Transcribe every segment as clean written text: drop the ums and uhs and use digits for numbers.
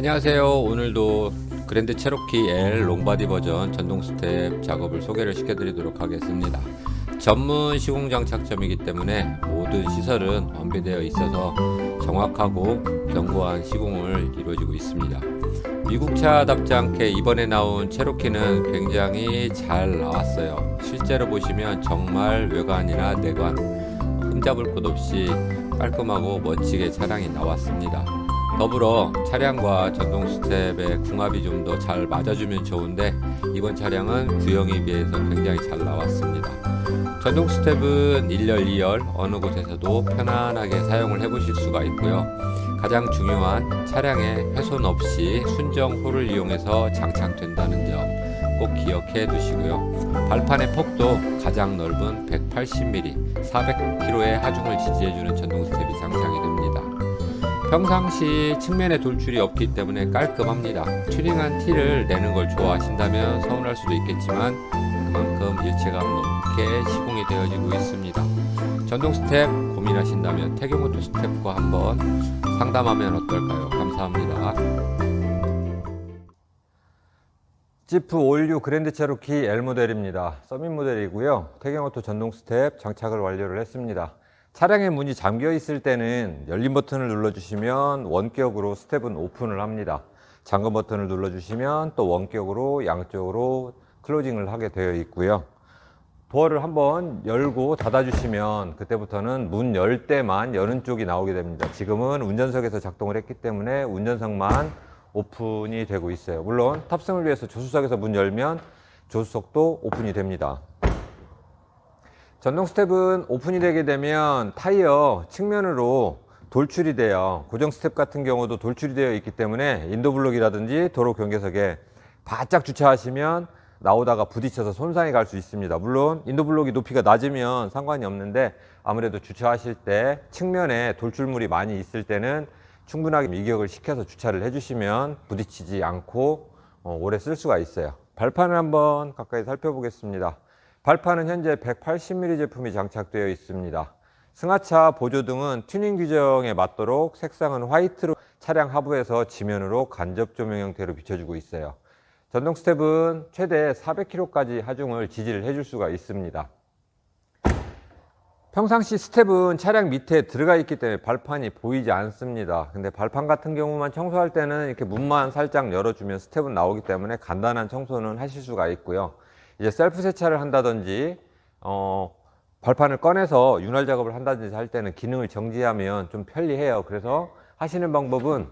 안녕하세요. 오늘도 그랜드 체로키 L 롱바디 버전 전동 스텝 작업을 소개를 시켜드리도록 하겠습니다. 전문 시공 장착점이기 때문에 모든 시설은 완비되어 있어서 정확하고 견고한 시공을 이루어지고 있습니다. 미국차답지 않게 이번에 나온 체로키는 굉장히 잘 나왔어요. 실제로 보시면 정말 외관이나 내관 흠잡을 곳 없이 깔끔하고 멋지게 차량이 나왔습니다. 더불어 차량과 전동 스텝의 궁합이 좀 더 잘 맞아주면 좋은데 이번 차량은 구형에 비해서 굉장히 잘 나왔습니다. 전동 스텝은 1열, 2열 어느 곳에서도 편안하게 사용을 해보실 수가 있고요. 가장 중요한 차량에 훼손 없이 순정홀을 이용해서 장착된다는 점 꼭 기억해 두시고요. 발판의 폭도 가장 넓은 180mm, 400kg의 하중을 지지해주는 전동 스텝이 장착이 됩니다. 평상시 측면에 돌출이 없기 때문에 깔끔합니다. 튜닝한 티를 내는 걸 좋아하신다면 서운할 수도 있겠지만 그만큼 일체감 높게 시공이 되어지고 있습니다. 전동 스텝 고민하신다면 태경오토 스텝과 한번 상담하면 어떨까요? 감사합니다. 지프 올류 그랜드 체로키 L 모델입니다. 서밋 모델이고요. 태경오토 전동 스텝 장착을 완료를 했습니다. 차량의 문이 잠겨 있을 때는 열림 버튼을 눌러주시면 원격으로 스텝은 오픈을 합니다. 잠금 버튼을 눌러주시면 또 원격으로 양쪽으로 클로징을 하게 되어 있고요. 도어를 한번 열고 닫아주시면 그때부터는 문 열 때만 여는 쪽이 나오게 됩니다. 지금은 운전석에서 작동을 했기 때문에 운전석만 오픈이 되고 있어요. 물론 탑승을 위해서 조수석에서 문 열면 조수석도 오픈이 됩니다. 전동 스텝은 오픈이 되게 되면 타이어 측면으로 돌출이 돼요. 고정 스텝 같은 경우도 돌출이 되어 있기 때문에 인도블록이라든지 도로 경계석에 바짝 주차하시면 나오다가 부딪혀서 손상이 갈 수 있습니다. 물론 인도블록이 높이가 낮으면 상관이 없는데 아무래도 주차하실 때 측면에 돌출물이 많이 있을 때는 충분하게 밀격을 시켜서 주차를 해주시면 부딪히지 않고 오래 쓸 수가 있어요. 발판을 한번 가까이 살펴보겠습니다. 발판은 현재 180mm 제품이 장착되어 있습니다. 승하차 보조등은 튜닝 규정에 맞도록 색상은 화이트로 차량 하부에서 지면으로 간접 조명 형태로 비춰주고 있어요. 전동 스텝은 최대 400kg까지 하중을 지지를 해줄 수가 있습니다. 평상시 스텝은 차량 밑에 들어가 있기 때문에 발판이 보이지 않습니다. 근데 발판 같은 경우만 청소할 때는 이렇게 문만 살짝 열어주면 스텝은 나오기 때문에 간단한 청소는 하실 수가 있고요. 이제 셀프 세차를 한다든지 발판을 꺼내서 윤활 작업을 한다든지 할 때는 기능을 정지하면 좀 편리해요. 그래서 하시는 방법은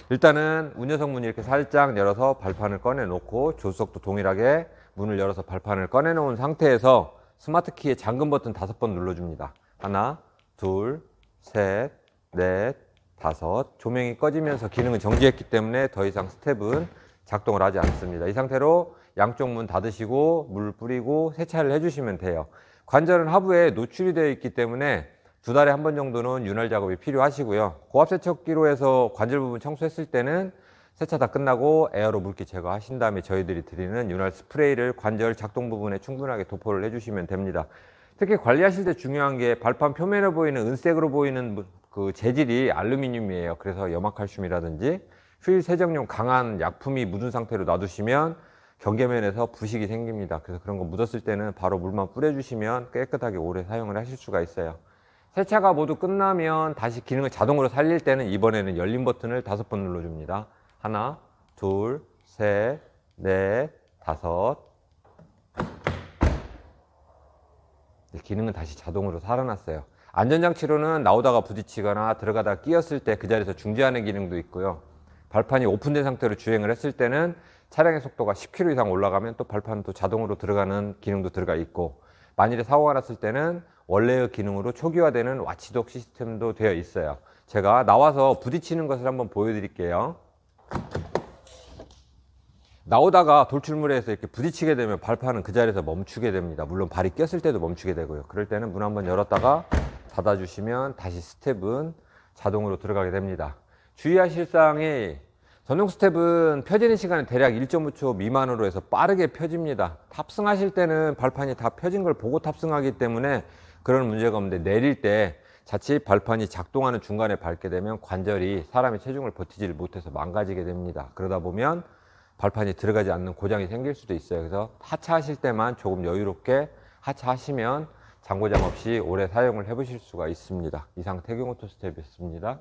일단은 운전석 문을 이렇게 살짝 열어서 발판을 꺼내 놓고 조수석도 동일하게 문을 열어서 발판을 꺼내 놓은 상태에서 스마트 키의 잠금 버튼 5번 눌러줍니다. 하나, 둘, 셋, 넷, 다섯. 조명이 꺼지면서 기능을 정지했기 때문에 더 이상 스텝은 작동을 하지 않습니다. 이 상태로 양쪽 문 닫으시고 물 뿌리고 세차를 해주시면 돼요. 관절은 하부에 노출이 되어 있기 때문에 2달에 한 번 정도는 윤활 작업이 필요하시고요. 고압 세척기로 해서 관절 부분 청소했을 때는 세차 다 끝나고 에어로 물기 제거하신 다음에 저희들이 드리는 윤활 스프레이를 관절 작동 부분에 충분하게 도포를 해주시면 됩니다. 특히 관리하실 때 중요한 게 발판 표면에 보이는 은색으로 보이는 그 재질이 알루미늄이에요. 그래서 염화칼슘이라든지 휠 세정용 강한 약품이 묻은 상태로 놔두시면 경계면에서 부식이 생깁니다. 그래서 그런 거 묻었을 때는 바로 물만 뿌려주시면 깨끗하게 오래 사용을 하실 수가 있어요. 세차가 모두 끝나면 다시 기능을 자동으로 살릴 때는 이번에는 열림 버튼을 5번 눌러줍니다. 하나, 둘, 셋, 넷, 다섯. 기능은 다시 자동으로 살아났어요. 안전장치로는 나오다가 부딪히거나 들어가다가 끼었을 때 그 자리에서 중지하는 기능도 있고요. 발판이 오픈된 상태로 주행을 했을 때는 차량의 속도가 10km 이상 올라가면 또 발판도 자동으로 들어가는 기능도 들어가 있고, 만일에 사고가 났을 때는 원래의 기능으로 초기화되는 와치독 시스템도 되어 있어요. 제가 나와서 부딪히는 것을 한번 보여드릴게요. 나오다가 돌출물에서 이렇게 부딪히게 되면 발판은 그 자리에서 멈추게 됩니다. 물론 발이 꼈을 때도 멈추게 되고요. 그럴 때는 문 한번 열었다가 닫아주시면 다시 스텝은 자동으로 들어가게 됩니다. 주의하실 사항이 전동 스텝은 펴지는 시간은 대략 1.5초 미만으로 해서 빠르게 펴집니다. 탑승하실 때는 발판이 다 펴진 걸 보고 탑승하기 때문에 그런 문제가 없는데 내릴 때 자칫 발판이 작동하는 중간에 밟게 되면 관절이 사람의 체중을 버티지를 못해서 망가지게 됩니다. 그러다 보면 발판이 들어가지 않는 고장이 생길 수도 있어요. 그래서 하차하실 때만 조금 여유롭게 하차하시면 장고장 없이 오래 사용을 해보실 수가 있습니다. 이상 태경오토스텝이었습니다.